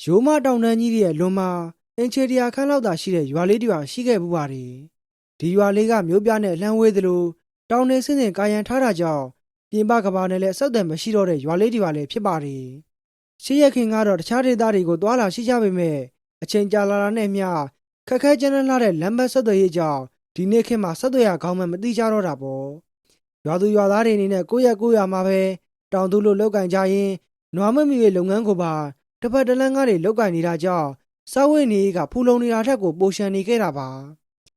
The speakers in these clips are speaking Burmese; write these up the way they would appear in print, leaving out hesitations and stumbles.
ရိုးမတောင်တန်းကြီးရဲ့လွန်မှာအင်ချေတရာခန်းလောက်သာရှိတဲ့ရွာလေးတစ်ရွာရှိခဲ့ပူပါတယ်။ဒီရွာလေးကမြို့ပြနဲ့လှမ်းဝေးသလိုတောင်နေဆင်းဆင်းကာယံထားတာကြောင့်ပြင်ပကဘာနဲ့လည်းအဆက်အသွယ်မရှိတော့တဲ့ရွာလေးတစ်ရွာလည်းဖြစ်ပါတယ်။ရှေးရခင်ကတော့တခြားဒေသတွေကိုတွာလာရှိကြပေမဲ့အချိန်ကြာလာတာနဲ့မျှခက်ခဲကြမ်းတမ်းလာတဲ့လမ်းမဆက်သွယ်ရေးကြောင့်ဒီနေ့ခေတ်မှာဆက်သွယ်ရကောင်းမှမသိကြတော့တာပေါ့။ရွာသူရွာသားတွေအနေနဲ့ကိုယ့်ရွာမှာပဲတောင်သူလို့လောက်ကင်ကြရင်နွားမမီရဲ့လုပ်ငန်းကိုပါတစ်ဖက်တစ်လမ်းကားတွေလောက်ကင်နေတာကြောင့်စားဝတ်နေရေးကဖူလုံနေတာထက်ကိုပိုရှန်နေခဲ့တာပါ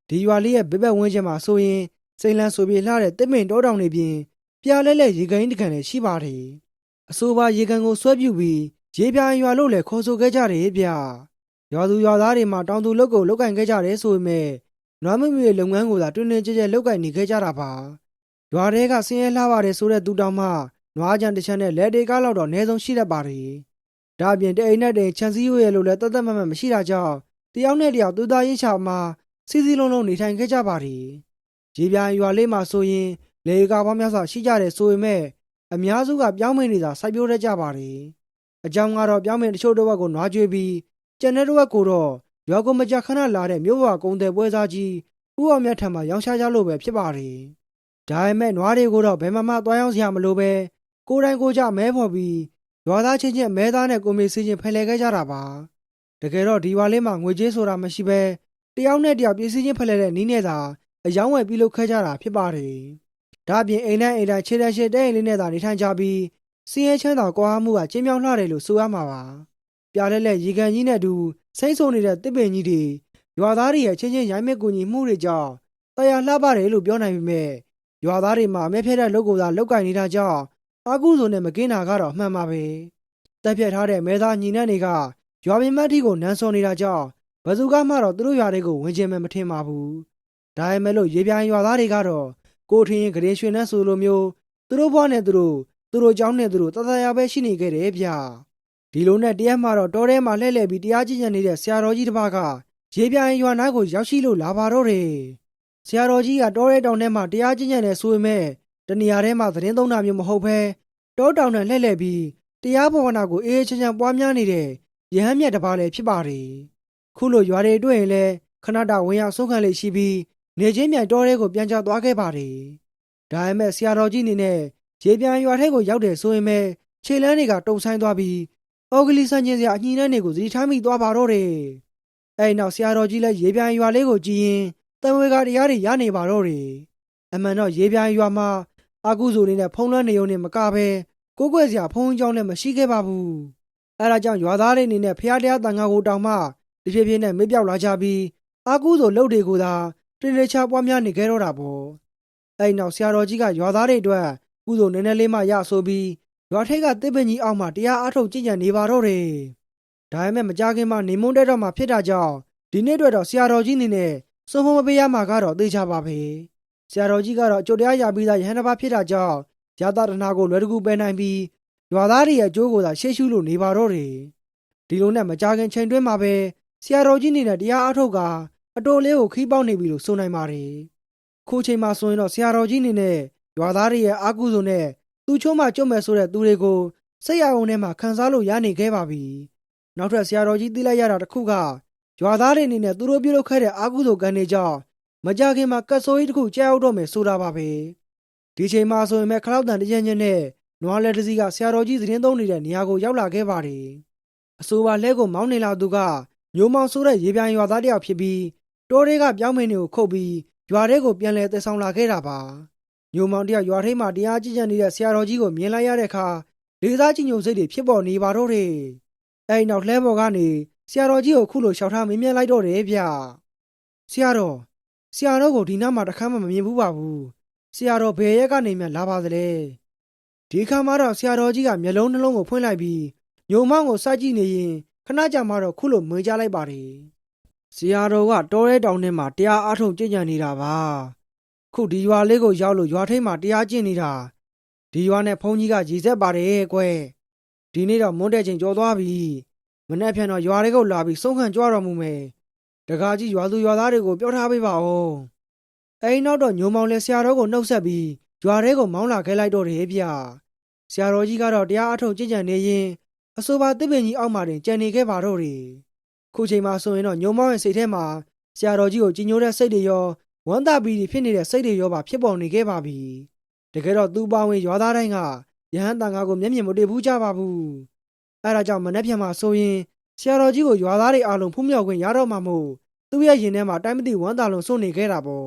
ဒီရွာလေးရဲ့ဘေးဘက်ဝန်းကျင်မှာဆိုရင်စိန်လန်းဆိုပြေလှတဲ့တစ်မင်တောတောင်တွေပြင်ပြားလဲလဲရေကန်တကန်လည်းရှိပါတယ်အဆိုပါရေကန်ကိုဆွဲပြုတ်ပြီးရေပြာရွာလို့လည်းခေါ်ဆိုခဲ့ကြတယ်ဗျရွာသူရွာသားတွေမှာတောင်သူလုပ်ကိုလောက်ကင်ခဲ့ကြတယ်ဆိုပေမဲ့နွားမမီရဲ့လုပ်ငန်းကိုသာတွင်တွင်ကြဲကြဲလောက်ကင်နေခဲ့ကြတာပါရွာတွေကဆင်းရဲလှပါတယ်ဆိုတဲ့သူတောင်မှနွားကြံတစ်ချမ်းနဲ့လက်တွေကားလောက်တော့အနည်းဆုံးရှိတတ်ပါတယ်ဒါအပြင်တအိမ်နဲ့တအိမ်ခြံစည်းရိုးရဲ့လို့လည်းတသက်မတ်မရှိတာကြောင့်တယောက်နဲ့တယောက်သူသားရေးချမှာစီစီလုံးလုံးနေထိုင်ခဲ့ကြပါတယ်ရေပြာရွာလေးမှာဆိုရင်လေကားပေါင်းများစွာရှိကြတယ်ဆိုပေမဲ့အများစုကပြောင်းမင်းနေတာစိုက်ပျိုးတတ်ကြပါတယ်အကြောင်းကတော့ပြောင်းမင်းတချို့တစ်ဝက်ကိုနွားကြွေးပြီးကျန်တဲ့တစ်ဝက်ကိုတော့ရွာကိုမကြခဏလာတဲ့မြို့ဘဝကုန်းတဲ့ပွဲစားကြီးဥအောင်မြတ်ထံမှာရောင်းချကြလို့ပဲဖြစ်ပါတယ်ဒါပေမဲ့နွားတွေကိုတော့ဘယ်မှသွားရောက်စရာမလိုပဲကိုယ်တိုင်ကိုယ်ကြမဲဖော်ပြီးရွာသားချင်းချင်းမဲသားနဲ့ကိုမေစီချင်းဖယ်လှယ်ခဲ့ကြတာပါတကယ်တော့ဒီရွာလေးမှာငွေကြေးဆိုတာမရှိပဲတယောက်နဲ့တယောက်ပြည်စည်းချင်းဖယ်လှယ်တဲ့နီးနဲ့သာအယောင်းဝယ်ပြုလုပ်ခဲ့ကြတာဖြစ်ပါတယ်ဒါအပြင်အိမ်တိုင်းခြေတက်ရှည်တဲ့အိမ်လေးနဲ့သာနေထိုင်ကြပြီးစီးရဲချမ်းသာကွာမှုကကျင်းမြောင်းလှတယ်လို့ဆိုရမှာပါပြားလဲလဲရေကန်ကြီးနဲ့တူစိမ့်ဆုံနေတဲ့တစ်ပင်ကြီးတွေရွာသားတွေရဲ့ချင်းချင်းရိုင်းမဲ့ကူညီမှုတွေကြောင့်တရားလှပတယ်လို့ပြောနိုင်ပေမဲ့ရွာသားတွေမှာအမဲဖျက်တဲ့လုပ်ကိုသာလောက်ကင်နေတာကြောင့်အာကုစုနဲ့မကင်းတာကတော့မှန်ပါပဲတက်ပြတ်ထားတဲ့မဲသားညီနှံ့တွေကရွာပင်မတ်တီကိုနန်းစော်နေတာကြောင့်ဘယ်သူကမှတော့သူတို့ရွာတွေကိုဝင်ကျင်မှမထင်ပါဘူးဒါပေမဲ့လို့ရေပြိုင်ရွာသားတွေကတော့ကိုထင်းရင်ဂရေရွှေနှန်းဆိုလိုမျိုးသူတို့ဘွားနဲ့သူတို့เจ้าနဲ့သူတို့တသက်ရပဲရှိနေခဲ့တယ်ဗျဒီလိုနဲ့တရက်မှတော့တောထဲမှာလှည့်လည်ပြီးတရားကြည့်ကြနေတဲ့ဆရာတော်ကြီးတစ်ပါးကရေပြိုင်ရွာနားကိုရောက်ရှိလို့လာပါတော့တယ်ဆရာတော်ကြီးကတောထဲတောင်ထဲမှာတရားကြည့်ကြနေဆိုပေမဲ့တနေရာထဲမှာသတင်းသုံးတာမျိုးမဟုတ်ဘဲတောတောင်နဲ့လှည့်လည်ပြီးတရားဘောနာကိုအေးချမ်းချမ်းပွားများနေတဲ့ရဟန်းမြတ်တစ်ပါးလည်းဖြစ်ပါတယ်ခုလိုရွာတွေတွေ့ရင်လည်းခဏတာဝင်ရောက်ဆုံးခံလေးရှိပြီးနေချင်းမြန်တောထဲကိုပြန်ကျသွားခဲ့ပါတယ်ဒါပေမဲ့ဆရာတော်ကြီးအနေနဲ့ရေပြန်ရွာထဲကိုရောက်တယ်ဆိုရင်ပဲခြေလမ်းတွေကတုံဆိုင်သွားပြီးအော်ဂလီဆန်ချင်းစရာအညှိနှန်းတွေကိုသတိထားမိသွားပါတော့တယ်အဲ့နောက်ဆရာတော်ကြီးလည်းရေပြန်ရွာလေးကိုကြည့်ရင်တန်ဝေကတရားတွေရနေပါတော့တယ်အမှန်တော့ရေပြန်ရွာမှာအာကုဇိုနေနဲ့ဖုံးလွှမ်းနေုံနဲ့မကပဲကိုးကွယ်စရာဖုံးကြောင်းလည်းမရှိခဲ့ပါဘူးအဲဒါကြောင့်ရွာသားတွေအနေနဲ့ဖျားတရားတန်ခါကိုတောင်မှတဖြည်းဖြည်းနဲ့မေ့ပြောက်လာကြပြီးအာကုဇိုလှုပ်တွေကိုသာတင်ရချပွားများနေခဲ့တော့တာပေါ့အဲ့နောက်ဆရာတော်ကြီးကရွာသားတွေအတွက်ကုသိုလ်နည်းနည်းလေးမှရဆိုပြီးရွာထိပ်ကတစ်ပင်ကြီးအောက်မှာတရားအားထုတ်ကြည်ကြံနေပါတော့တယ်ဒါပေမဲ့မကြခင်မှာနေမုန်းတဲ့တော့မှဖြစ်တာကြောင့်ဒီနေ့အတွက်တော့ဆရာတော်ကြီးအနေနဲ့စွန့်မပေးရမှာကတော့သိချပါပဲဆရာတော်ကြီးကတော့ကြိုတရားရပြီးသားရဟန်းတစ်ပါးဖြစ်တာကြောင့်ရသတနာကိုလွယ်တကူပယ်နိုင်ပြီးရွာသားတွေရဲ့အကျိုးကိုသာရှေ့ရှုလို့နေပါတော့တယ်ဒီလိုနဲ့မကြခင်ချိန်တွင်းမှာပဲဆရာတော်ကြီးနေတဲ့တရားအားထုတ်ကအတော်လေးကိုခီးပေါက်နေပြီလို့ဆိုနိုင်ပါတယ်ခုချိန်မှာဆိုရင်တော့ဆရာတော်ကြီးအနေနဲ့ရွာသားတွေရဲ့အာကုစုနဲ့သူ့ချိုးမှကြုံမဲ့ဆိုတဲ့သူတွေကိုစိတ်ရအောင်ထဲမှာခံစားလို့ရနေခဲ့ပါပြီနောက်ထပ်ဆရာတော်ကြီးသိလိုက်ရတာတစ်ခုကရွာသားတွေအနေနဲ့သူတို့ပြုလုပ်ခဲ့တဲ့အာကုစုကံတွေကြောင့်မကြခင်မှာကတ်ဆိုးကြီးတစ်ခုကြောက်တော့မယ်ဆိုတာပါပဲဒီချိန်မှာဆိုရင်မဲ့ခလောက်တန်တရညညနဲ့နွားလက်တစီကဆရာတော်ကြီးသတင်းသုံးနေတဲ့နေရာကိုရောက်လာခဲ့ပါတယ်အဆိုပါလဲကိုမောင်းနေလာသူကမျိုးမောင်ဆိုတဲ့ရေပြိုင်ရွာသားတယောက်ဖြစ်ပြီးတောတွေကပြောင်းမင်းတွေကိုခုတ်ပြီးရွာထဲကိုပြန်လဲတည်ဆောင်လာခဲ့တာပါမျိုးမောင်တယောက်ရွာထဲမှာတရားကြည့်ကြနေတဲ့ဆရာတော်ကြီးကိုမြင်လိုက်ရတဲ့အခါဒေသကြီးညိုစိတ်တွေဖြစ်ပေါ်နေပါတော့တယ်အဲ့နောက်လှဲပေါ်ကနေဆရာတော်ကြီးကိုခုလိုရှောက်ထားမင်းမြင်လိုက်တော့တယ်ဗျဆရာတော်ကိုဒီနားမှာတခါမှမမြင်ဘူးပါဘူးဆရာတော်ဘယ်ရက်ကနေမှလာပါသလဲဒီခါမှတော့ဆရာတော်ကြီးကမျက်လုံးနှလုံးကိုဖွင့်လိုက်ပြီးညုံမောင်းကိုစိုက်ကြည့်နေရင်ခဏကြာမှတော့ခုလိုမွေးကြလိုက်ပါတယ်ဆရာတော်ကတောထဲတောင်ထဲမှာတရားအားထုတ်ကြင်ကြံနေတာပါခုဒီရွာလေးကိုရောက်လို့ရွာထိပ်မှာတရားကျင့်နေတာဒီရွာနဲ့ဘုန်းကြီးကရည်ဆက်ပါတယ်ကွယ်ဒီနေ့တော့မွန်းတဲ့ချိန်ကျော်သွားပြီမနေ့ဖြန်တော့ရွာလေးကိုလာပြီးဆုံးခံကြွတော်မူမယ်တကားကြီးရွာသူရွာသားတွေကိုပြောထားပေးပါဦးအဲ့နောက်တော့ညုံမောင်လည်းဆရာတော်ကိုနှုတ်ဆက်ပြီးရွာထဲကိုမောင်းလာခဲ့လိုက်တော့တယ်ဗျဆရာတော်ကြီးကတော့တရားအထုတ်ကြင်ကြံနေရင်အ အဆိုပါတစ်ပင်ကြီးအောက်မှာတင်ကြံနေခဲ့ပါတော့တယ်ခုချိန်မှာဆိုရင်တော့ညုံမောင်းရဲ့စိတ်ထဲမှာဆရာတော်ကြီးကိုကြည်ညိုတဲ့စိတ်တွေရောဝမ်းသာပီတိဖြစ်နေတဲ့စိတ်တွေရောပါဖြစ်ပေါ်နေခဲ့ပါပြီတကယ်တော့သူပါဝင်ရွာသားတိုင်းကယဟန်တန်ခါကိုမျက်မြင်မတွေ့ဘူးကြပါဘူးအဲဒါကြောင့်မနေ့ပြန်မှာဆိုရင်ဆရာတော်ကြီးကိုရွာသားတွေအားလုံးဖူးမြော်ခွင့်ရတော့မှာမို့သူ့ရဲ့ရင်ထဲမှာတိုင်းမသိဝမ်းသာလုံးစွန့်နေခဲ့တာပေါ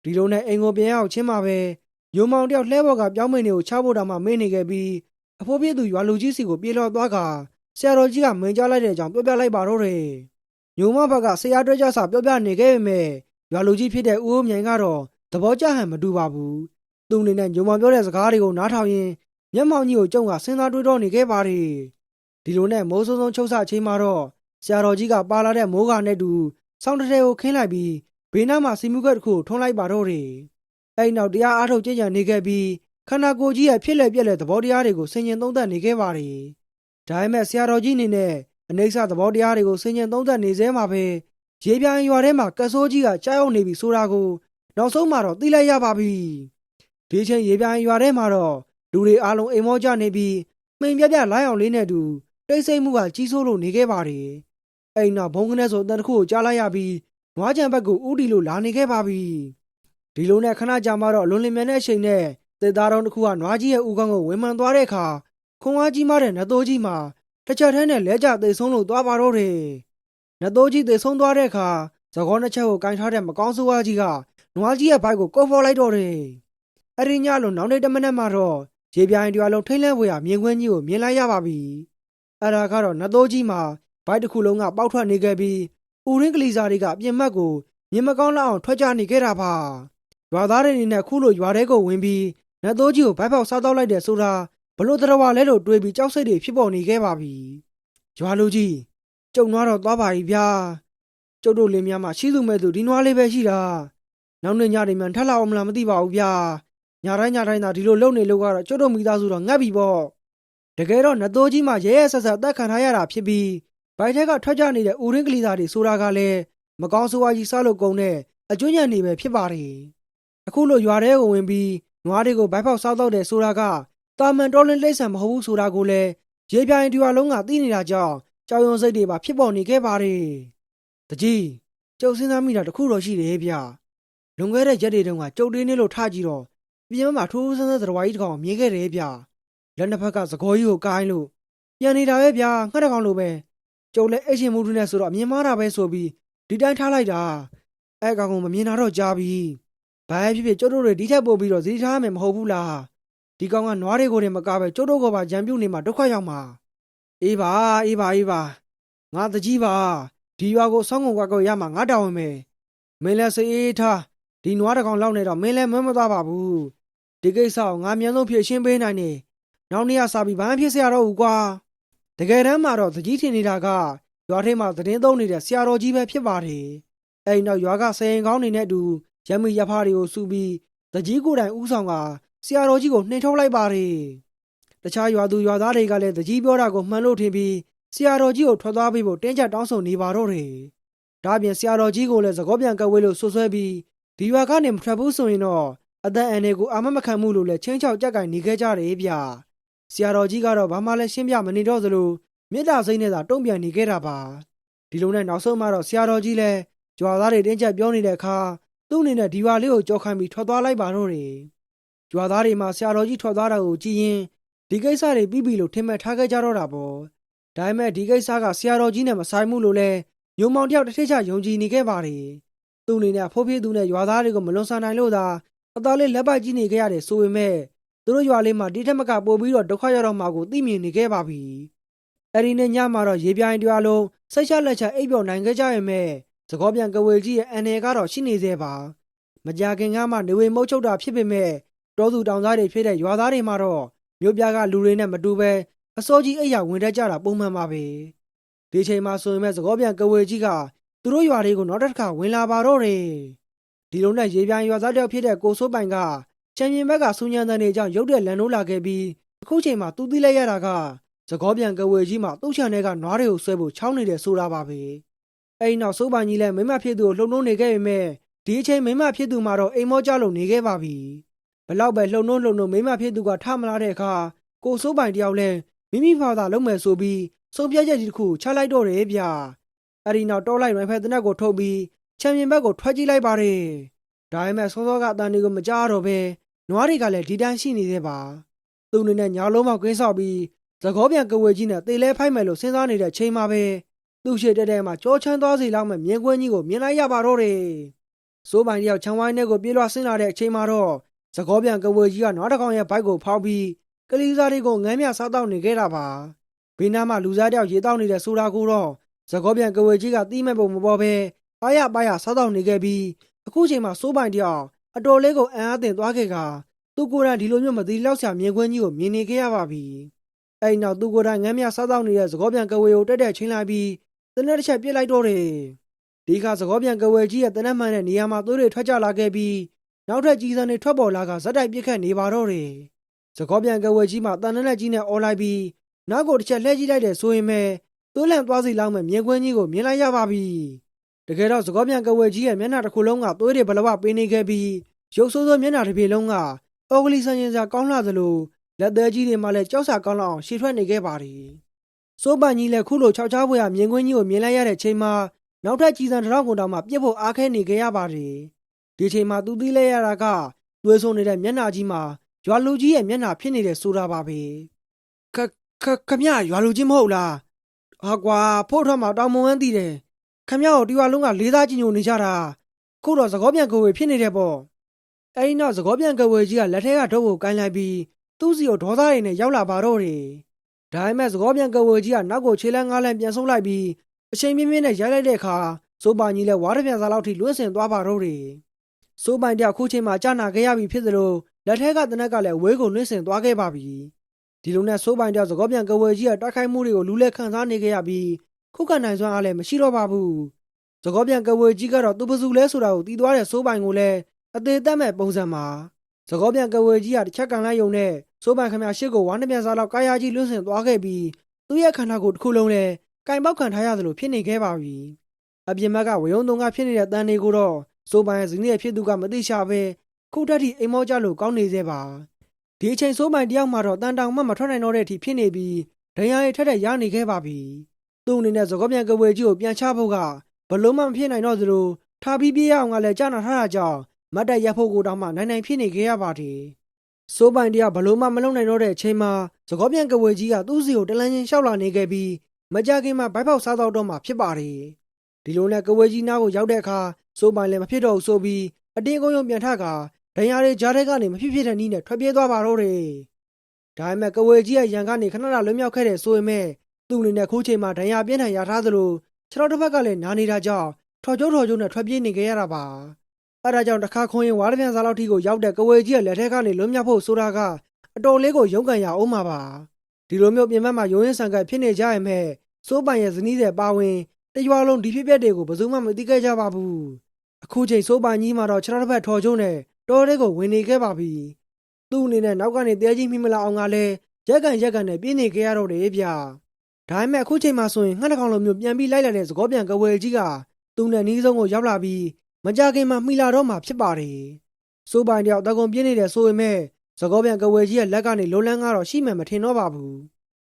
့ဒီလိုနဲ့အိမ်ကိုပြန်ရောက်ချင်းမှာပဲညုံမောင်တယောက်လှဲဘော်ကပြောင်းမင်းတွေကိုချဖို့တောင်မှမင်းနေခဲ့ပြီးအဖိုးပြည့်သူရွာလူကြီးစီကိုပြေးလောသွားကဆရာတော်ကြီးကမင်းကြားလိုက်တဲ့အကြောင်းပြောပြလိုက်ပါတော့တယ်ညုံမဘက်ကဆရာတွဲကြစာပြောပြနေခဲ့ပေမဲ့ရွာလူကြီးဖြစ်တဲ့ဦးဦးမြိုင်ကတော့သဘောကျဟန်မတူပါဘူးသူ့အနေနဲ့ညုံမောင်ပြောတဲ့စကားတွေကိုနားထောင်ရင်မျက်မှောင်ကြီးကိုကြုံကစဉ်းစားတွေးတောနေခဲ့ပါတယ်ဒီလိုနဲ့မိုးစုံစုံချုပ်ဆချင်းမှာတော့ဆရာတော်ကြီးကပါလာတဲ့မိုးကနဲ့တူဆောင်းတထဲကိုခင်းလိုက်ပြီးဘေးနားမှာစီမူခွက်တစ်ခုထွန်းလိုက်ပါတော့တယ်အဲ့နောက်တရားအားထုတ်ကြည်ကြံနေခဲ့ပြီးခန္ဓာကိုယ်ကြီးရဲ့ဖြစ်လက်ပြက်လက်သဘောတရားတွေကိုဆင်ញင်သုံးသပ်နေခဲ့ပါတယ်ဒါပေမဲ့ဆရာတော်ကြီးအနေနဲ့အနေဆသဘောတရားတွေကိုဆင်ញင်သုံးသပ်နေသေးမှာပဲရေပြိုင်ရွာထဲမှာကဆိုးကြီးကကြားရောက်နေပြီဆိုတာကိုနောက်ဆုံးမှာတော့သိလိုက်ရပါပြီဒီချိန်ရေပြိုင်ရွာထဲမှာတော့လူတွေအားလုံးအိမ်မောကြနေပြီးမှိန်ပြပြလိုင်းအောင်လေးနဲ့တူတိတ်ဆိတ်မှုကကြီးစိုးလို့နေခဲ့ပါတယ်အဲ့နောက်ဘုံကနေဆိုအတန်တစ်ခုကိုကြားလိုက်ရပြီးနွားကြံဘက်ကိုဥတီလို့လာနေခဲ့ပါပြီဒီလိုနဲ့ခဏကြာမှတော့လွန်လင်မြန်တဲ့အချိန်နဲ့သေသားတော်တစ်ခုကနွားကြီးရဲ့ဥကောင်းကိုဝင်မှန်သွားတဲ့အခါခွန်အားကြီးမားတဲ့နတ်သိုးကြီးမှာတစ်ချက်ထဲနဲ့လဲကျသိဆုံးလို့သွားပါတော့တယ်နတ်သိုးကြီးသိဆုံးသွားတဲ့အခါသကောနှစ်ချက်ကိုကင်ထားတဲ့မကောင်းဆိုးဝါးကြီးကနွားကြီးရဲ့ဘိုက်ကိုကုတ်ဖော်လိုက်တော့တယ်အဲ့ဒီညလုံးနောက်နေ့တစ်မနက်မှာတော့ရေပြိုင်တရားလုံးထိမ့်လဲဝေရမြင်ကွင်းကြီးကိုမြင်လိုက်ရပါပြီအဲ့ဒါကတော့နတ်သိုးကြီးမှာဘိုက်တစ်ခုလုံးကပေါက်ထွက်နေခဲ့ပြီးဥရင်းကလေးစားတွေကပြင်မက်ကိုမြင်မကောင်းလောက်အောင်ထွက်ကြနေခဲ့တာပါရွာသားတွေအနေနဲ့ခုလိုရွာထဲကိုဝင်ပြီးနတ်သိုးကြီးကိုဘိုက်ပေါက်စားတော့လိုက်တယ်ဆိုတာဘလို့တရဝါလဲလို့တွေးပြီးကြောက်စိတ်တွေဖြစ်ပေါ်နေခဲ့ပါပြီရွာလူကြီးကျုံနွားတော့သွားပါ ਈ ဗျာကျုပ်တို့လင်းများမှာရှိသူမဲ့သူဒီနွားလေးပဲရှိတာနောက်နေ့ညတွေမှထပ်လာအောင်မလားမသိပါဘူးဗျာညတိုင်းသာဒီလိုလုပ်နေလို့ကတော့ကျုပ်တို့မိသားစုတော့ငတ်ပြီပေါ့တကယ်တော့နတ်သိုးကြီးမှာရဲရဲဆက်ဆက်အသက်ခံထားရတာဖြစ်ပြီးဘိုက်ထဲကထွက်ကြနေတဲ့ဥရင်းကလေးသားတွေဆိုတာကလည်းမကောင်းဆိုးဝါးကြီးစားလို့ကုန်တဲ့အကျွမ်းညံနေပဲဖြစ်ပါတယ်အခုလိုရွာထဲကိုဝင်ပြီးနွားတွေကိုဘိုက်ပေါက်စားတော့တယ်ဆိုတာကတာမန်တော်လင်းလိမ့်ဆန်မဟုတ်ဘူးဆိုတာကိုလည်းရေပြိုင်တရားလုံးကသိနေတာကြောင့်ကြောင်ရုံစိတ်တွေပါဖြစ်ပေါ်နေခဲ့ပါတယ်တကြီးကျုပ်စဉ်းစားမိတာတခုတော့ရှိတယ်ဗျလွန်ခဲ့တဲ့ရက်တွေတုန်းကကျုပ်တင်းနေလို့ထကြည့်တော့ပြင်မှာထိုးဆန်းဆန်းသတ္တဝါကြီးတစ်ကောင်မြင်ခဲ့တယ်ဗျလက်နှစ်ဖက်ကသကောကြီးကိုကိုင်းလို့ပြန်နေတာပဲဗျငှက်တစ်ကောင်လိုပဲကျုပ်လည်းအရှင်မူထူးနဲ့ဆိုတော့မြင်မာတာပဲဆိုပြီးဒီတိုင်းထားလိုက်တာအဲ့ကောင်ကမမြင်တာတော့ကြားပြီဘာဖြစ်ကျုပ်တို့တွေဒီထက်ပိုပြီးတော့ဇီးထားမယ်မဟုတ်ဘူးလားဒီကောင်ကနွားတွေကိုတင်မကားပဲကျုပ်တို့ကပါကြံပြုတ်နေမှာဒုက္ခရောက်မှာအေးပါငါတကြီးပါဒီရွာကိုဆောင်းကုန်ကွာကိုရမှာငါတောင်းဝင်မယ်မင်းလည်းစိတ်အေးထားဒီနွားတစ်ကောင်လောက်နေတော့မင်းလည်းမွမ်းမသွားပါဘူးဒီကိစ္စကိုငါမြန်ဆုံးဖြေရှင်းပေးနိုင်နေနောက်နေ့ကစပြီးဘာမှဖြစ်စရာတော့ဘူးကွာတကယ်တမ်းမှာတော့တကြီးထင်နေတာကရွာထဲမှာသတင်းသုံးနေတဲ့ဆရာတော်ကြီးပဲဖြစ်ပါတယ်အဲ့နောက်ရွာကဆယ်ရင်ကောင်းနေတဲ့အတူရမီရဖားတွေကိုစုပြီးတကြီးကိုယ်တိုင်ဥဆောင်ကဆရာတော်ကြီးကိုနှင်ထုတ်လိုက်ပါတယ်တခြားရွာသူရွာသားတွေကလည်းတကြီးပြောတာကိုမှန်လို့ထင်ပြီးဆရာတော်ကြီးကိုထွက်သွားပေးဖို့တင်းကျပ်တောင်းဆိုနေပါတော့တယ်ဒါပြင်ဆရာတော်ကြီးကိုလည်းသကောပြန်ကဝေးလို့ဆွဆွဲပြီးဒီရွာကနေမထွက်ဘူးဆိုရင်တော့အသက်အန္တရာယ်ကိုအာမမခံမှုလို့လည်းချင်းချောက်ကြက်ကင်နေခဲ့ကြတယ်ဗျဆရာတော်ကြီးကတော့ဘာမှလည်းရှင်းပြမနေတော့သလိုမေတ္တာစိတ်နဲ့သာတုံ့ပြန်နေခဲ့တာပါဒီလိုနဲ့နောက်ဆုံးမှတော့ဆရာတော်ကြီးလည်းကြွာသားတွေတင်းကျပ်ပြောနေတဲ့အခါသူ့အနေနဲ့ဒီရွာလေးကိုကြောက်ခိုင်းပြီးထွက်သွားလိုက်ပါတော့တယ်ကြွာသားတွေမှာဆရာတော်ကြီးထွက်သွားတာကိုကြည့်ရင်ဒီကိစ္စတွေပြီးပြီလို့ထင်မှတ်ထားခဲ့ကြတော့တာပေါ့ဒါပေမဲ့ဒီကိစ္စကဆရာတော်ကြီးနဲ့မဆိုင်မှုလို့လဲညုံမောင်တယောက်တစ်ထစ်ချယုံကြည်နေခဲ့ပါတယ်သူ့အနေနဲ့ဖိုးပြေးသူနဲ့ရွာသားတွေကိုမလွန်ဆန်နိုင်လို့သာအသားလေးလက်ပိုက်ကြီးနေခဲ့ရတယ်ဆိုပေမဲ့သူတို့ရွာလေးမှာဒီထက်မကပိုပြီးတော့ဒုက္ခရောက်တော့မှာကိုသိမြင်နေခဲ့ပါပြီအဲ့ဒီနေ့ညမှာတော့ရေပြိုင်တရားလုံးစိတ်ချလက်ချအိပ်ပျော်နိုင်ခဲ့ကြရဲ့မဲ့သကောပြန်ကဝေကြီးရဲ့အန်နယ်ကတော့ရှိနေသေးပါမကြခင်ကမှနေဝေမုတ်ချုပ်တာဖြစ်ပေမဲ့တောသူတောင်သားတွေဖြစ်တဲ့ရွာသားတွေမှာတော့မြို့ပြကလူတွေနဲ့မတူပဲအစောကြီးအိပ်ရဝင်တတ်ကြတာပုံမှန်ပါပဲဒီချိန်မှာဆိုရင်မဲ့သကောပြန်ကဝေကြီးကသူတို့ရွာလေးကိုနောက်တစ်ခါဝင်လာပါတော့တယ်ဒီလိုနဲ့ရေပြိုင်ရွာသားတယောက်ဖြစ်တဲ့ကိုစိုးပိုင်ကချန်ပီယံဘက်ကစူညံတန်တွေကြောင့်ရုတ်တဲ့လန်နိုးလာခဲ့ပြီးအခုချိန်မှာသူသိလိုက်ရတာကသကောပြန်ကဝေကြီးမှာသူ့ချန်တဲ့ကနွားတွေကိုဆွဲဖို့ချောင်းနေတယ်ဆိုတာပါပဲအဲ့နောက်စိုးပိုင်ကြီးလည်းမိမဖြစ်သူကိုလှုံ့နှုံးနေခဲ့ပေမဲ့ဒီအချိန်မိမဖြစ်သူမှာတော့အိမ်မောကြလို့နေခဲ့ပါပြီဘလောက်ပဲလှုံ့နှုံးမိမဖြစ်သူကထမလာတဲ့အခါကိုစိုးပိုင်တယောက်လဲ မိမိဖာသာလုံးမယ်ဆိုပြီးဆုံးဖြတ်ချက်ကြီးတစ်ခုချလိုက်တော့တယ်ဗျအဲ့ဒီနောက်တောလိုက်ရိုင်ဖယ်တနက်ကိုထုတ်ပြီးချန်ပီယံဘက်ကိုထွက်ကြည့်လိုက်ပါတယ်ဒါပေမဲ့စောစောကအတန်တွေကိုမကြားတော့ပဲနွားတွေကလည်းဒီတိုင်းရှိနေသေးပါသူ့အနေနဲ့ညာလုံးမောက်ကင်းဆောက်ပြီးသကောပြန်ကဝေကြီးနဲ့တေလဲဖိုက်မယ်လို့စဉ်းစားနေတဲ့ချိန်မှာပဲသူ့ရှေ့တဲမှာကြောချမ်းသွားစီလောက်မဲ့မြင်ကွင်းကြီးကိုမြင်လိုက်ရပါတော့တယ်စိုးပိုင်တယောက်ချမ်းဝိုင်းထဲကိုပြေးလွှားဆင်းလာတဲ့အချိန်မှာတော့သကောပြန်ကဝေကြီးကနွားတစ်ကောင်ရဲ့ဘိုက်ကိုဖောက်ပြီးကလေးစားတွေကိုငမ်းမြစားတော့နေခဲ့တာပါဘေးနားမှာလူစားတယောက်ရေတောက်နေတဲ့ဆိုတာကိုတော့သကောပြန်ကဝေကြီးကတီးမဲ့ပုံမပေါ်ပဲပါရစားတော့နေခဲ့ပြီးအခုချိန်မှာစိုးပိုင်တယောက်အတော်လေးကိုအံ့အားသင့်သွားခဲ့ကသူကိုယ်တိုင်ဒီလိုမျိုးမသိလောက်ဆရာမြင်ကွင်းကြီးကိုမြင်နေခဲ့ရပါပြီအဲ့နောက်သူကိုယ်တိုင်ငမ်းမြစားတော့နေတဲ့သကောပြန်ကဝေကိုတက်တက်ချင်းလိုက်ပြီးတနက်တစ်ချက်ပြစ်လိုက်တော့တယ်ဒီခါသကောပြန်ကဝေကြီးရဲ့တနက်မှန်တဲ့နေရာမှာသွေးတွေထွက်ကြလာခဲ့ပြီးနောက်ထပ်ကြီးစံတွေထွက်ပေါ်လာကဇက်တိုက်ပြစ်ခတ်နေပါတော့တယ်သကောပြန်ကဝေကြီးမှာတန်နဲ့ကြီးနဲ့အော်လိုက်ပြီးနောက်ကိုတစ်ချက်လှည့်ကြည့်လိုက်တယ်ဆိုရင်ပဲသွေးလန့်သွားစီလောက်မဲ့မြင်ကွင်းကြီးကိုမြင်လိုက်ရပါပြီတကယ်တော့သကောပြန်ကဝေကြီးရဲ့မျက်နှာတစ်ခုလုံးကသွေးတွေဘလဘပေးနေခဲ့ပြီးရုပ်ဆိုးဆိုးမျက်နှာတစ်ပြေလုံးကအော်ဂလီဆန်ရင်စာကောင်းလာသလိုလက်သေးကြီးတွေမှလည်းကြောက်စာကောင်းလောက်အောင်ရှည်ထွက်နေခဲ့ပါတယ်စိုးပိုင်ကြီးလည်းခုလိုခြောက်ချားဖွယ်ရမြင်ကွင်းကြီးကိုမြင်လိုက်ရတဲ့ချိန်မှာနောက်ထပ်ကြီးစံတစ်ထောင်ကုန်တောင်မှပြစ်ဖို့အားခဲနေခဲ့ရပါတယ်ဒီချိန်မှာသူသိလဲရတာကသွေးဆိုးနေတဲ့မျက်နှာကြီးမှာရွာလူကြီးရဲ့မျက်နှာဖြစ်နေတဲ့ဆိုတာပါပဲခမရရွာလူကြီးမဟုတ်လားဟာကွာဖို့ထွက်မှာတောင်မဝန်းတည်တယ်ခမရကိုဒီရွာလုံးကလေးသားကြီးညိုနေကြတာခုတော့သကောပြန်ကဝေဖြစ်နေတယ်ပေါ့အဲဒီနောက်သကောပြန်ကဝေကြီးကလက်ထဲကဒုတ်ကိုကိုင်းလိုက်ပြီးသူ့စီကိုဒေါသရည်နဲ့ရောက်လာပါတော့တယ်ဒါပေမဲ့သကောပြန်ကဝေကြီးကနောက်ကိုခြေလမ်းငားလမ်းပြန်ဆုပ်လိုက်ပြီးအချိန်မြင့်မြင့်နဲ့ရိုက်လိုက်တဲ့အခါစိုးပိုင်ကြီးလည်းဝါးရပြန်စားလောက်ထိလွှင့်စင်သွားပါတော့တယ်စိုးပိုင်တယောက်ခုချိန်မှာကြာနာခဲ့ရပြီဖြစ်သလိုလက်ထဲကတနက်ကလည်းဝေးကိုလွှင့်စင်သွားခဲ့ပါပြီဒီလိုနဲ့စိုးပိုင်တယောက်သကောပြန်ကဝေကြီးကတိုက်ခိုက်မှုတွေကိုလူးလဲခန်းစားနေခဲ့ရပြီးခုခံနိုင်စွမ်းအားလည်းမရှိတော့ပါဘူးသကောပြန်ကဝေကြီးကတော့သူပစုလဲဆိုတာကိုတီးသွားတဲ့စိုးပိုင်ကိုလည်းအသေးသက်မဲ့ပုံစံမှာသကောပြန်ကဝေကြီးကတစ်ချက်ကန်လိုက်ယုံနဲ့စိုးပိုင်ခမရရှစ်ကိုဝါးနှပြန်စားလောက်ကာယာကြီးလွှင့်စင်သွားခဲ့ပြီးသူ့ရဲ့ခန္ဓာကိုယ်တစ်ခုလုံးလည်းကင်ပေါက်ခံထားရသလိုဖြစ်နေခဲ့ပါပြီအပြင်ဘက်ကဝေယုံတုံကဖြစ်နေတဲ့တန်တွေကိုတော့စိုးပိုင်ရဲ့ဇနီးရဲ့ဖြစ်သူကမသိချပဲခုထက်ထိအိမ်မောကြလို့ကောင်းနေသေးပါဒီအချိန်စိုးပိုင်တယောက်မှတော့တန်တောင်မှမထွက်နိုင်တော့တဲ့အထိဖြစ်နေပြီးဒဏ်ရာရည်ထက်ထက်ရနေခဲ့ပါပြီသူ့အနေနဲ့သကောပြန်ကဝေကြီးကိုပြန်ချဖို့ကဘလုံးမဖြစ်နိုင်တော့သလိုထားပြီးပြေးရအောင်ကလည်းကြာနာထားတာကြောင့်မတ်တက်ရဖို့ကိုတောင်မှနိုင်ဖြစ်နေခဲ့ရပါတယ်စိုးပိုင်တယောက်ဘလုံးမလုံနိုင်တော့တဲ့အချိန်မှာသကောပြန်ကဝေကြီးကသူ့စီကိုတလန်းချင်းရှောက်လာနေခဲ့ပြီးမကြခင်မှာဘိုက်ပေါက်စားတော့မှဖြစ်ပါတယ်ဒီလိုနဲ့ကဝေကြီးနားကိုရောက်တဲ့အခါစိုးပိုင်လည်းမဖြစ်တော့ဘူးဆိုပြီးအတင်းကုန်းယုံပြန်ထကဒဏ်ရာတွေကြားထဲကနေမဖြစ်ဖြစ်တဲ့နည်းနဲ့ထွက်ပြေးသွားပါတော့တယ်ဒါပေမဲ့ကဝေကြီးရဲ့ရန်ကနေခဏလွတ်မြောက်ခဲ့တဲ့ဆိုရင်မဲ့သူ့အနေနဲ့ခိုးချိန်မှာဒဏ်ရာပြင်းထန်ရထားသလိုခြေထောက်တစ်ဖက်ကလည်းနားနေတာကြောင့်ထော်ကျိုးနဲ့ထွက်ပြေးနေကြရတာပါအဲဒါကြောင့်တစ်ခါခွန်ရင်ဝါရပြန်စားလောက်ထိကိုရောက်တဲ့ကဝေကြီးရဲ့လက်ထက်ကနေလွတ်မြောက်ဖို့ဆိုတာကအတော်လေးကိုရုန်းကန်ရအောင်ပါဒီလိုမျိုးပြင်ပမှာရုံးရင်ဆန်ကပ်ဖြစ်နေကြရင်မဲ့စိုးပိုင်ရဲ့ဇနီးတဲ့ပါဝင်တရွာလုံးဒီဖြစ်ပျက်တွေကိုဘယ်သူမှမသိခဲ့ကြပါဘူးအခုချိန်စိုးပိုင်ကြီးမှာတော့ခြေထောက်တစ်ဖက်ထော်ကျိုးနဲ့တော်လေးကိုဝင်နေခဲ့ပါပြီသူ့အနေနဲ့နောက်ကနေတဲကြီးမိမလာအောင်ကလည်းရက်ကန်နဲ့ပြင်းနေခဲ့ရတော့တယ်ဗျဒါပေမဲ့အခုချိန်မှာဆိုရင်ငှက်တစ်ကောင်လိုမျိုးပြန်ပြီးလိုက်လာတဲ့သကောပြန်ကဝေကြီးကသူ့နဲ့နီးဆုံးကိုရောက်လာပြီးမကြခင်မှာမှီလာတော့မှဖြစ်ပါတယ်စိုးပိုင်တယောက်တကုံပြင်းနေတယ်ဆိုပေမဲ့သကောပြန်ကဝေကြီးရဲ့လက်ကနေလုံးလန်းကတော့ရှိမှမထင်တော့ပါဘူ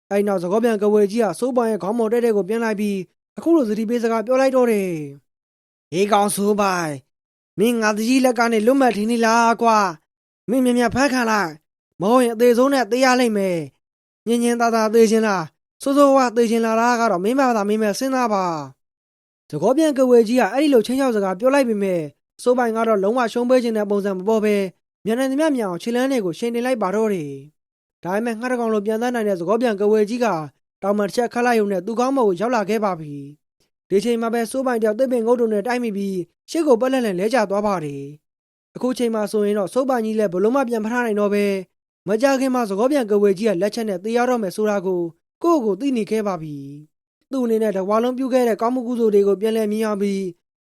းအဲဒီနောက်သကောပြန်ကဝေကြီးကစိုးပိုင်ရဲ့ခေါင်းပေါ်တဲ့ကိုပြန်လိုက်ပြီးအခုလိုသတိပေးစကားပြောလိုက်တော့တယ်ဟေးကောင်စိုးပိုင်မင်းငါတကြီးလက်ကနေလွတ်မဲ့ထင်နေလားကွာမင်းမြဖမ်းခံလိုက်မဟုတ်ရင်အသေးဆုံးနဲ့သေရလိမ့်မယ်ညင်သာသာသေခြင်းလားစိုးဝါသေခြင်းလားကတော့မင်းမသာမင်းမဲ့စဉ်းစားပါသကောပြန်ကဝေကြီးကအဲ့ဒီလိုချင်းချောက်စကားပြောလိုက်ပေမဲ့စိုးပိုင်ကတော့လုံးဝရှုံးပေးခြင်းတဲ့ပုံစံမပေါ်ပဲမြန်နိုင်သမျှမြန်အောင်ခြေလန်းတွေကိုရှင်တင်လိုက်ပါတော့တယ်ဒါပေမဲ့ငှက်တစ်ကောင်လိုပြန်သားနိုင်တဲ့သကောပြန်ကဝေကြီးကတောင်မှတစ်ချက်ခတ်လိုက်ရုံနဲ့သူ့ကောင်းမကိုရောက်လာခဲ့ပါပြီဒီချိန်မှာပဲစိုးပိုင်တယောက်တစ်ပင်ငုတ်တုံနဲ့တိုက်မိပြီးရှေ့ကိုပက်လက်လဲကျသွားပါတယ်အခုချိန်မှာဆိုရင်တော့စိုးပိုင်ကြီးလည်းဘလုံးမပြန်ဖထားနိုင်တော့ပဲမကြခင်မှာသကောပြန်ကဝေကြီးကလက်ချက်နဲ့သေရတော့မယ်ဆိုတာကိုသိနေခဲ့ပါပြီသူ့အနေနဲ့တဝါလုံးပြုတ်ခဲ့တဲ့ကောင်းမှုကုသိုလ်တွေကိုပြန်လည်မြင်ရပြီ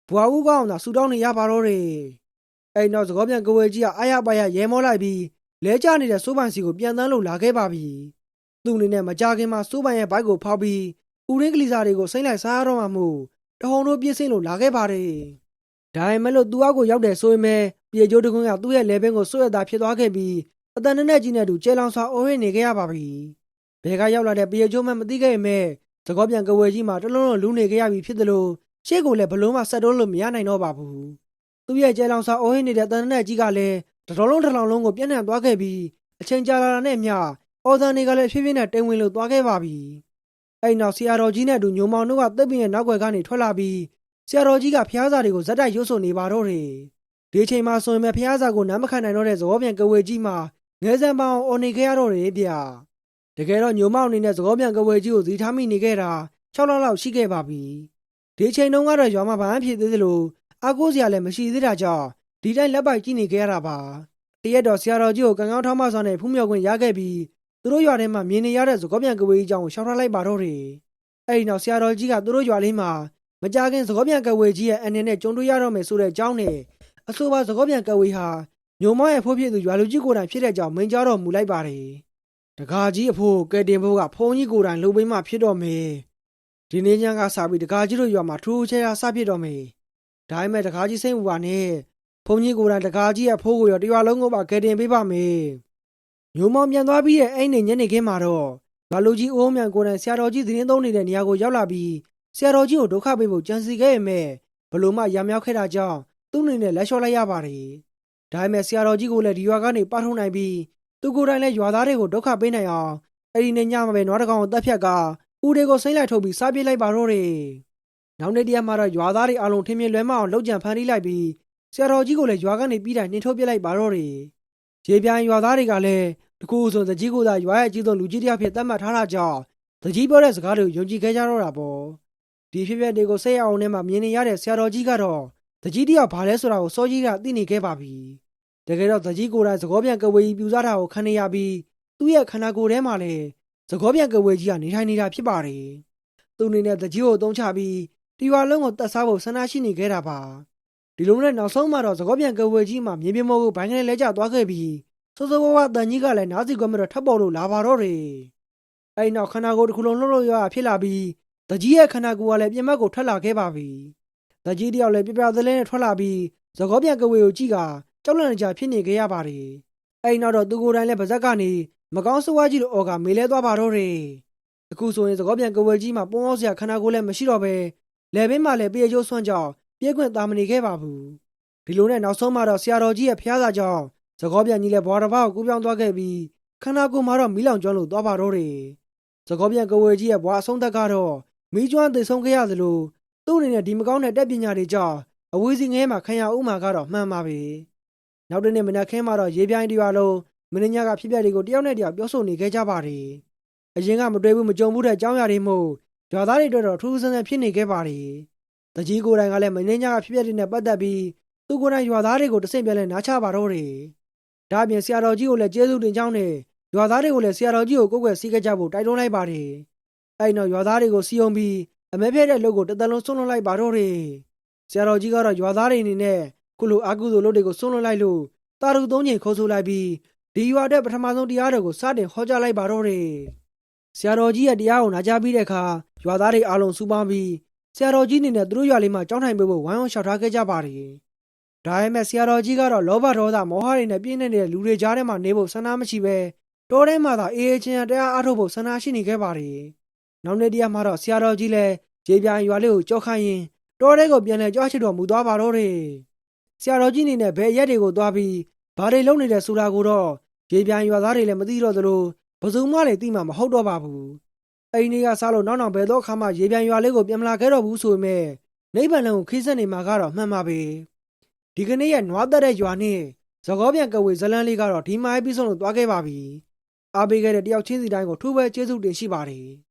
းဘွားဦးကောင်းသာဆူတောင်းနေရပါတော့တယ်အဲ့နောက်သကောပြန်ကဝေကြီးကအာရပါရရဲမောလိုက်ပြီးလဲကျနေတဲ့စိုးပိုင်စီကိုပြန်တန်းလို့လာခဲ့ပါပြီသူ့အနေနဲ့မကြခင်မှာစိုးပိုင်ရဲ့ဘိုက်ကိုဖောက်ပြီးဦးရင်းကလေးစားတွေကိုစိမ့်လိုက်စားရတော့မှမို့တဟုံတို့ပြည့်စင်လို့လာခဲ့ပါတယ်ဒါပေမဲ့လို့သူ့အောက်ကိုရောက်တယ်ဆိုရင်ပဲပြေကျိုးတကွန်းကသူ့ရဲ့လေပင်ကိုဆွဲရတာဖြစ်သွားခဲ့ပြီးအတန်နဲ့ကြီးနဲ့တူကျဲလောင်စွာအိုးရနေခဲ့ရပါပြီ ဘယ်ကရောက်လာတဲ့ပြေချိုးမှမသိခဲ့ပေမဲ့သကောပြန်ကဝေကြီးမှာတလုံးလုံးလူနေခဲ့ရပြီဖြစ်တယ်လို့ရှေ့ကိုလည်းဘလုံးမဆက်တိုးလို့မရနိုင်တော့ပါဘူးသူ့ရဲ့ကျဲလောင်စာအိုးဟင်းနေတဲ့တန်တဲ့ကြီးကလည်းတတော်လုံးလုံးကိုပြန့်နှံ့သွားခဲ့ပြီးအချိန်ကြာလာတဲ့မျှအော်သန်တွေကလည်းဖြည်းဖြည်းနဲ့တိမ်ဝင်လို့သွားခဲ့ပါပြီအဲ့နောက်ဆရာတော်ကြီးနဲ့အတူညိုမောင်တို့ကတပ်ပင်ရဲ့နောက်ွယ်ကနေထွက်လာပြီးဆရာတော်ကြီးကဖျားစာတွေကိုဇက်တိုက်ရွတ်ဆိုနေပါတော့တယ်ဒီအချိန်မှာဆိုရင်ပဲဖျားစာကိုနားမခံနိုင်တော့တဲ့သဘောပြန်ကဝေကြီးမှာငယ်စံပေါင်အော်နေခဲ့ရတော့တယ်ဗျတကယ်တော့ညိုမောင်အနေနဲ့သဘောပြန်ကဝေကြီးကိုသီထားမိနေခဲ့တာ6လလောက်ရှိခဲ့ပါပြီဒီချိန်တုန်းကတော့ရွာမှာဘာမှဖြစ်သေးသလိုအားကိုးစရာလည်းမရှိသေးတာကြောင့်ဒီတိုင်းလက်ပိုက်ကြည့်နေခဲ့ရတာပါတရက်တော့ဆရာတော်ကြီးကိုကံကောင်းထောင်းမစွာနဲ့ဖူးမြော်ခွင့်ရခဲ့ပြီးသူတို့ရွာထဲမှာမြင်နေရတဲ့သကောပြန်ကဝေကြီးကြောင့်ရှောင်ထားလိုက်ပါတော့တယ်အဲ့ဒီနောက်ဆရာတော်ကြီးကသူတို့ရွာလေးမှာမကြခင်သကောပြန်ကဝေကြီးရဲ့အနေနဲ့ကြုံတွေ့ရတော့မယ်ဆိုတဲ့အကြောင်းနဲ့အဆိုပါသကောပြန်ကဝေဟာညိုမောင်ရဲ့ဖိုးဖြစ်သူရွာလူကြီးကိုယ်တိုင်ဖြစ်တဲ့ကြောင့်မိန့်ကြားတော်မူလိုက်ပါတယ်တကားကြီးအဖိုးကဲတင်ဖို့ကဖုန်းကြီးကိုယ်တိုင်လှုပ်ပေးမှဖြစ်တော့မယ်ဒီနေ့ညကစပြီးတကားကြီးတို့ရွာမှာထူးခြားခြားစဖြစ်တော့မယ်ဒါပေမဲ့တကားကြီးစိတ်မူပါနဲ့ဖုန်းကြီးကိုယ်တိုင်တကားကြီးရဲ့ဖိုးကိုရောတရွာလုံးကိုပါကဲတင်ပေးပါမယ်ညိုမောင်ပြန်သွားပြီးရဲ့အဲ့နေညနေခင်းမှာတော့ရွာလူကြီးအိုးမြန်ကိုယ်တိုင်ဆရာတော်ကြီးသတင်းသုံးနေတဲ့နေရာကိုရောက်လာပြီးဆရာတော်ကြီးကိုဒုက္ခပေးဖို့ကြံစီခဲ့ရမယ်ဘလို့မှရမြောက်ခဲ့တာကြောင့်သူ့အနေနဲ့လက်လျှော့လိုက်ရပါတယ်ဒါပေမဲ့ဆရာတော်ကြီးကိုလည်းဒီရွာကနေပတ်ထုတ်နိုင်ပြီးသူကိုယ်တိုင်လည်းရွာသားတွေကိုဒုက္ခပေးနိုင်အောင်အဲ့ဒီနေ့ညမှာပဲနွားတကောင်ကိုတပ်ဖြတ်ကဦးတွေကိုစိမ့်လိုက်ထုတ်ပြီးစားပြစ်လိုက်ပါတော့တယ်နောက်နေ့တရက်မှာတော့ရွာသားတွေအလုံးထင်းမြင်လွဲမအောင်လှုပ်ကြံဖမ်းတီးလိုက်ပြီးဆရာတော်ကြီးကိုလည်းရွာကနေပြီးတိုင်းနှင်ထုတ်ပြစ်လိုက်ပါတော့တယ်ရေပြိုင်ရွာသားတွေကလည်းတကူဆိုတကြီးကိုသာရွာရဲ့အကြီးဆုံးလူကြီးတစ်ယောက်ဖြစ်သတ်မှတ်ထားတာကြောင့်တကြီးပြောတဲ့စကားတွေကိုယုံကြည်ခဲ့ကြတော့တာပေါ့ဒီဖြစ်ပျက်တွေကိုစိတ်အောင်ထဲမှာမြင်နေရတဲ့ဆရာတော်ကြီးကတော့တကြီးတစ်ယောက်ဘာလဲဆိုတာကိုစောကြီးကသိနေခဲ့ပါပြီတကယ်တော့တကြီးကိုယ်တိုင်သကောပြန်ကဝေကြီးပြူစားတာကိုခံနေရပြီးသူ့ရဲ့ခန္ဓာကိုယ်ထဲမှာလည်းသကောပြန်ကဝေကြီးကနေထိုင်နေတာဖြစ်ပါတယ်သူအနေနဲ့တကြီးကိုအသုံးချပြီးတီဝါလုံးကိုတတ်စားဖို့ဆန္ဒရှိနေခဲ့တာပါဒီလိုနဲ့နောက်ဆုံးမှာတော့သကောပြန်ကဝေကြီးမှာမြေပြင်ပေါ်ကိုဘိုင်းကနေလဲကျသွားခဲ့ပြီးစိုးစိုးဝါးဝါတန်ကြီးကလည်းနားစီကွက်မဲ့တော့ထပ်ပေါ်လို့လာပါတော့တယ်အဲ့နောက်ခန္ဓာကိုယ်တစ်ခုလုံးလှုပ်လှုပ်ရဖြစ်လာပြီးတကြီးရဲ့ခန္ဓာကိုယ်ကလည်းပြင်ဘက်ကိုထွက်လာခဲ့ပါပြီတကြီးတယောက်လည်းပြပြသလဲနဲ့ထွက်လာပြီးသကောပြန်ကဝေကိုကြည့်ကကြောက်လန့်နေကြဖြစ်နေခဲ့ရပါတယ်အဲ့နောက်တော့သူကိုယ်တိုင်လည်းပါဇက်ကနေမကောင်းဆိုးဝါးကြီးလိုအော်ကမေးလဲသွားပါတော့တယ်အခုဆိုရင်သကောပြန်ကဝေကြီးမှာပုံအောင်စရာခန္ဓာကိုယ်လည်းမရှိတော့ပဲလယ်ဘင်းမှာလည်းပြေကျိုးဆွန့်ကြောင့်ပြေးခွင့်သာမနေခဲ့ပါဘူးဒီလိုနဲ့နောက်ဆုံးမှာတော့ဆရာတော်ကြီးရဲ့ဖျားစာကြောင့်သကောပြန်ကြီးလည်းဘွားတစ်ပါးကိုကူးပြောင်းသွားခဲ့ပြီးခန္ဓာကိုယ်မှာတော့မီးလောင်ကျွမ်းလို့သွားပါတော့တယ်သကောပြန်ကဝေကြီးရဲ့ဘွားအဆုံးသက်ကတော့မီးကျွမ်းသိဆုံးခဲ့ရသလိုသူ့အနေနဲ့ဒီမကောင်းတဲ့တက်ပညာတွေကြောင့်အဝေးစီငဲမှာခံရဥမာကတော့မှန်ပါပဲနောက်တနေ့မနက်ခင်းမှာတော့ရေပြိုင်တရွာလုံးမင်းညကဖြစ်ပျက်တွေကိုတယောက်နဲ့တယောက်ပြောဆိုနေခဲ့ကြပါတယ်အရင်ကမတွေ့ဘူးမကြုံဘူးတဲ့အကြောင်းအရာတွေမို့ရွာသားတွေတော့ထူးဆန်းဆန်းဖြစ်နေခဲ့ပါတယ်တကြီးကိုယ်တိုင်ကလည်းမင်းညကဖြစ်ပျက်တွေနဲ့ပတ်သက်ပြီးသူကိုယ်တိုင်ရွာသားတွေကိုတဆင့်ပြန်လဲနားချပါတော့တယ်ဒါအပြင်ဆရာတော်ကြီးကိုလည်းကျေးဇူးတင်ကြောင်းနဲ့ရွာသားတွေကိုလည်းဆရာတော်ကြီးကိုကိုယ်ွယ်စီးခဲ့ကြဖို့တိုက်တွန်းလိုက်ပါတယ်အဲ့နောက်ရွာသားတွေကိုစီယုံပြီးအမဲဖျက်တဲ့လုပ်ကိုတစ်သက်လုံးဆွန့်လွတ်လိုက်ပါတော့တယ်ဆရာတော်ကြီးကတော့ရွာသားတွေအနေနဲ့ခုလိုအာကုသိုလ်လုပ်တွေကိုဆွန့်လွတ်လိုက်လို့တာရု3ချိန်ခေါ်ဆိုလိုက်ပြီးဒီရွာတဲ့ပထမဆုံးတရားတော်ကိုစတင်ဟောကြားလိုက်ပါတော့တယ်ဆရာတော်ကြီးရဲ့တရားကိုနာကြားပြီးတဲ့အခါရွာသားတွေအားလုံးစုပေါင်းပြီးဆရာတော်ကြီးအနေနဲ့သူတို့ရွာလေးမှာကြောင်းထိုင်ပေးဖို့ဝိုင်းဝန်းလျှောက်ထားခဲ့ကြပါတယ်ဒါပေမဲ့ဆရာတော်ကြီးကတော့လောဘဒေါသမောဟတွေနဲ့ပြည့်နေတဲ့လူတွေကြားထဲမှာနေဖို့ဆန္ဒမရှိဘဲတောထဲမှာသာအေးအေးချမ်းချမ်းတရားအားထုတ်ဖို့ဆန္ဒရှိနေခဲ့ပါတယ်နောက်နေ့တရက်မှာတော့ဆရာတော်ကြီးလည်းရေပြိုင်ရွာလေးကိုကြောက်ခိုင်းရင်တောထဲကိုပြန်လဲကြွားချစ်တော်မူသွားပါတော့တယ်ဆရာတော်ကြီးအနေနဲ့ဘယ်ရက်တွေကိုသွားပြီးဘာတွေလုပ်နေတယ်ဆိုတာကိုတော့ရေပြိုင်ရွာသားတွေလည်းမသိတော့သလိုဘယ်သူမှလည်းသိမှာမဟုတ်တော့ပါဘူးအဲ့ဒီနေ့ကစားလို့နောက်ဘယ်တော့ခါမှရေပြိုင်ရွာလေးကိုပြန်မလာခဲ့တော့ဘူးဆိုပေမဲ့နိဗ္ဗာန်လုံးကိုခေးဆက်နေမှာကတော့မှန်ပါပဲဒီကနေ့ရဲ့နွားသက်တဲ့ရွာနဲ့သကောပြန်ကဝေဇလန်းလေးကတော့ဒီမှာပြီးဆုံးလို့သွားခဲ့ပါပြီအားပေးခဲ့တဲ့တယောက်ချင်းစီတိုင်းကိုထူးပဲကျေးဇူးတင်ရှိပါတယ်